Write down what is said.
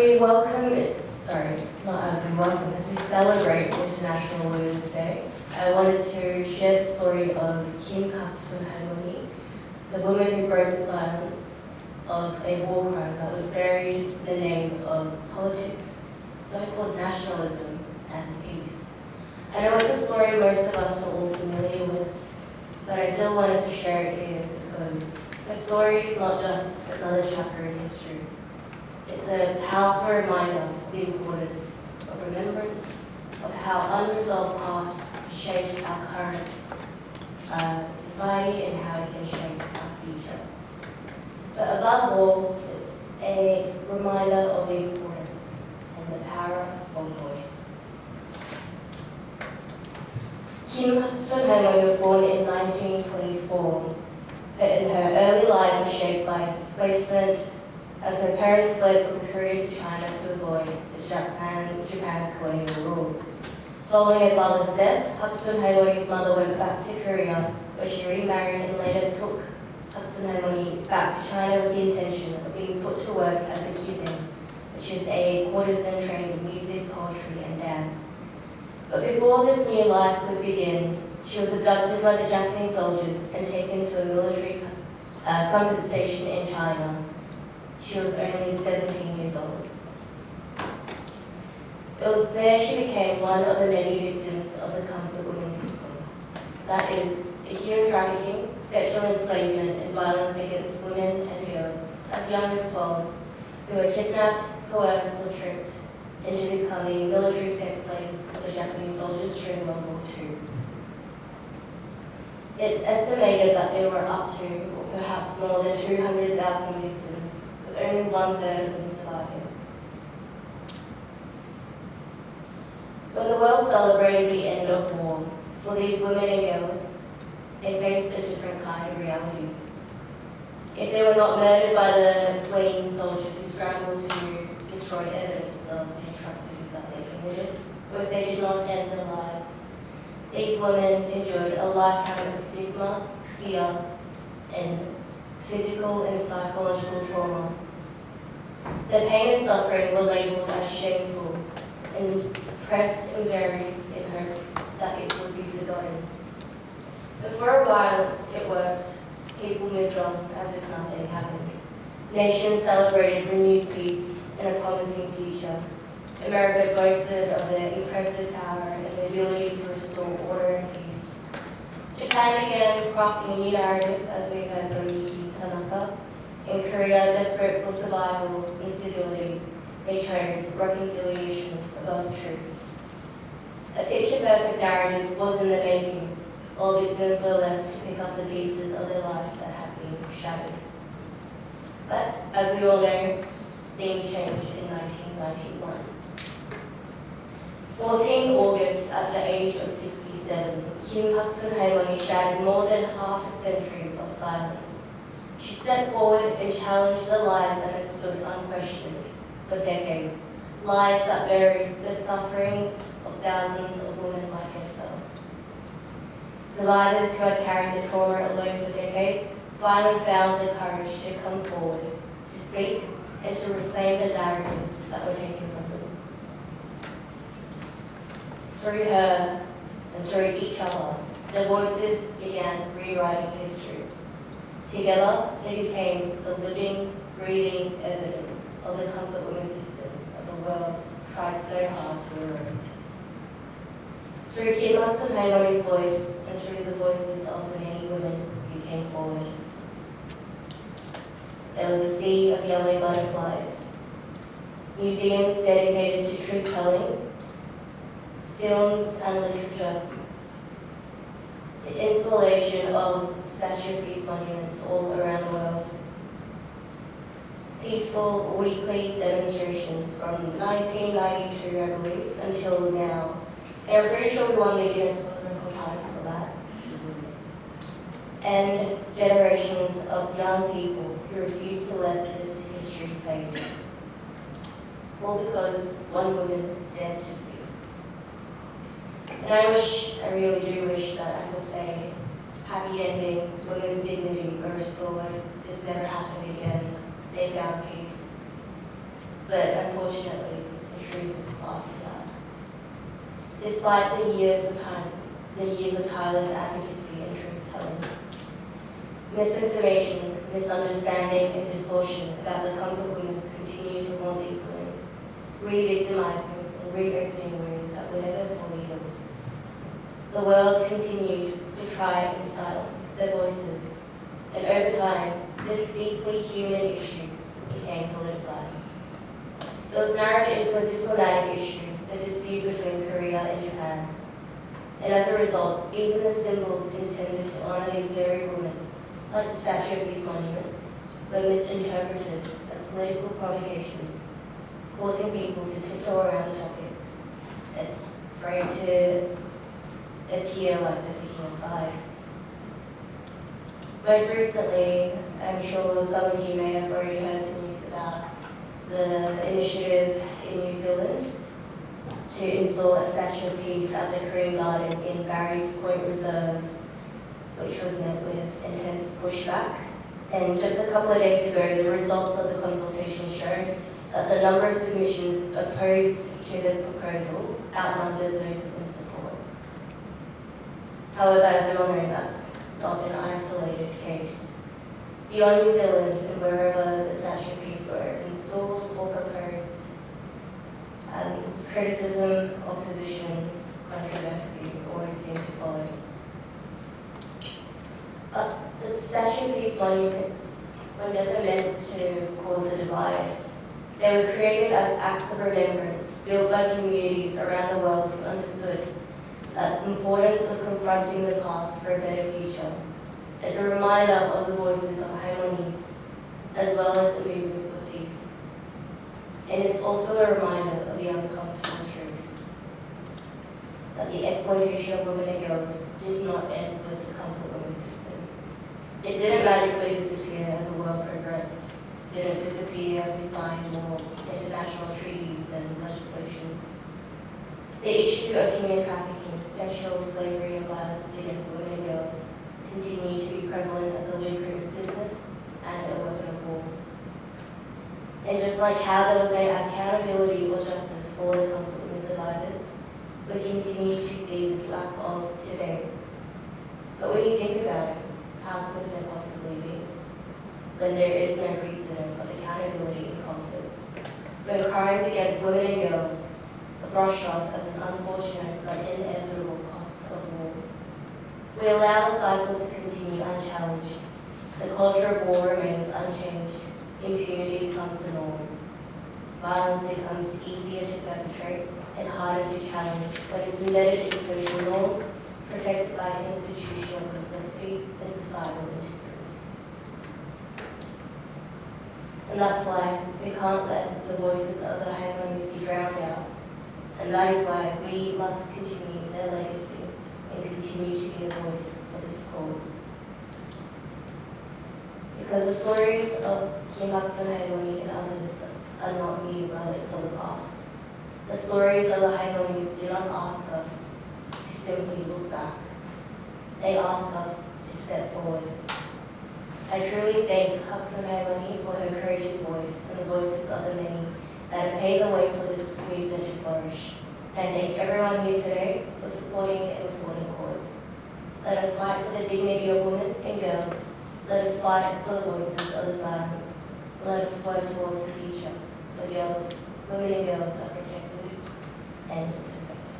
As we celebrate International Women's Day, I wanted to share the story of Kim Kapsun Halmoni, the woman who broke the silence of a war crime that was buried in the name of politics, so-called nationalism, and peace. I know it's a story most of us are all familiar with, but I still wanted to share it here because her story is not just another chapter in history. It's a powerful reminder of the importance of remembrance, of how unresolved past shape our current society and how it can shape our future. But above all, it's a reminder of the importance and the power of voice. Kim Sun-Hae was born in 1924, but in her early life was shaped by displacement, as her parents fled from Korea to China to avoid Japan's colonial rule. Following her father's death, Haksun Haemoni's mother went back to Korea, where she remarried and later took Haksun Haemoni back to China with the intention of being put to work as a kizing, which is a courtesan trained in music, poetry, and dance. But before this new life could begin, she was abducted by the Japanese soldiers and taken to a military concentration in China. She was only 17 years old. It was there she became one of the many victims of the comfort women system. That is, human trafficking, sexual enslavement, and violence against women and girls as young as 12, who were kidnapped, coerced, or tricked into becoming military sex slaves for the Japanese soldiers during World War II. It's estimated that there were up to, or perhaps more than 200,000 victims, with only 1/3 of them surviving. When the world celebrated the end of war, for these women and girls, they faced a different kind of reality. If they were not murdered by the fleeing soldiers who scrambled to destroy evidence of the atrocities that they committed, or if they did not end their lives, these women endured a lifetime of stigma, fear, and physical and psychological trauma. Their pain and suffering were labelled as shameful and suppressed and buried in hopes that it would be forgotten. But for a while, it worked. People moved on as if nothing happened. Nations celebrated renewed peace and a promising future. America boasted of their impressive power and the ability to restore order and peace. Japan began crafting a new narrative, as we heard from Yuki Tanaka. In Korea, desperate for survival and stability, they chose reconciliation above truth. A picture-perfect narrative was in the making, while victims were left to pick up the pieces of their lives that had been shattered. But, as we all know, things changed in 1991. 14 August, at the age of 67, Kim Haksun Haemoni shattered more than half a century of silence. She stepped forward and challenged the lies that had stood unquestioned for decades, lies that buried the suffering of thousands of women like herself. Survivors who had carried the trauma alone for decades finally found the courage to come forward, to speak, and to reclaim the narratives that were taken from them. Through her and through each other, their voices began rewriting history. Together, they became the living, breathing evidence of the comfort women system that the world tried so hard to erase. Through Kim Haksun Haemoni's voice and through the voices of the many women who came forward, there was a sea of yellow butterflies, museums dedicated to truth-telling, films and literature, the installation of Statue of Peace monuments all around the world, peaceful weekly demonstrations from 1992, I believe, until now. And I'm pretty sure we won the Guinness World Record title for that. And generations of young people who refuse to let this history fade. All because one woman dared to speak. And I really do wish that I could say, happy ending, women's dignity were restored, this never happened again, they found peace. but unfortunately, the truth is far from that. Despite the years of tireless advocacy and truth-telling, misinformation, misunderstanding, and distortion about the comfort women continue to haunt these women, re-victimizing and reopening wounds that were never fully healed. The world continued to try and silence their voices, and over time, this deeply human issue became politicized. It was narrowed into a diplomatic issue, a dispute between Korea and Japan. And as a result, even the symbols intended to honor these very women, like the statue of these monuments, were misinterpreted as political provocations, causing people to tiptoe around the topic and framed to appear like they're picking a side. Most recently, I'm sure some of you may have already heard the news about the initiative in New Zealand to install a statue of peace at the Korean Garden in Barry's Point Reserve, which was met with intense pushback. And just a couple of days ago, the results of the consultation showed that the number of submissions opposed to the proposal outnumbered those in support. However, as we all know, that's not an isolated case. Beyond New Zealand and wherever the Statue of Peace were installed or proposed, criticism, opposition, controversy always seem to follow. But the Statue of Peace monuments were never meant to cause a divide. They were created as acts of remembrance, built by communities around the world who understood the importance of confronting the past for a better future. It's a reminder of the voices of harmonies, as well as the movement for peace. And it's also a reminder of the uncomfortable truth that the exploitation of women and girls did not end with the comfort women system. It didn't magically disappear as the world progressed. It didn't disappear as we signed more international treaties and legislations. The issue of human trafficking, sexual slavery, and violence against women and girls continue to be prevalent as a lucrative business and a weapon of war. And just like how there was no accountability or justice for the comfort women survivors, we continue to see this lack of today. But when you think about it, how could there possibly be? When there is no precedent of accountability in conflicts, when crimes against women and girls are brushed off as an unfortunate but inevitable cost of war. We allow the cycle to continue unchallenged. The culture of war remains unchanged. Impunity becomes the norm. Violence becomes easier to perpetrate and harder to challenge when it's embedded in social norms, protected by institutional complicity and societal indifference. And that's why we can't let the voices of the harmonies be drowned out. And that is why we must continue their legacy and continue to be a voice for this cause. Because the stories of Kim Hak-sun Harmony and others are not mere relics of the past. The stories of the harmonies do not ask us to simply look back. They ask us to step forward. I truly thank Hak-sun Harmony for her courageous voice and the voices of the many that have paved the way for this movement to flourish. And I thank everyone here today for supporting an important cause. Let us fight for the dignity of women and girls. Let us fight for the voices of the silence. Let us work towards a future where women and girls are protected and respected.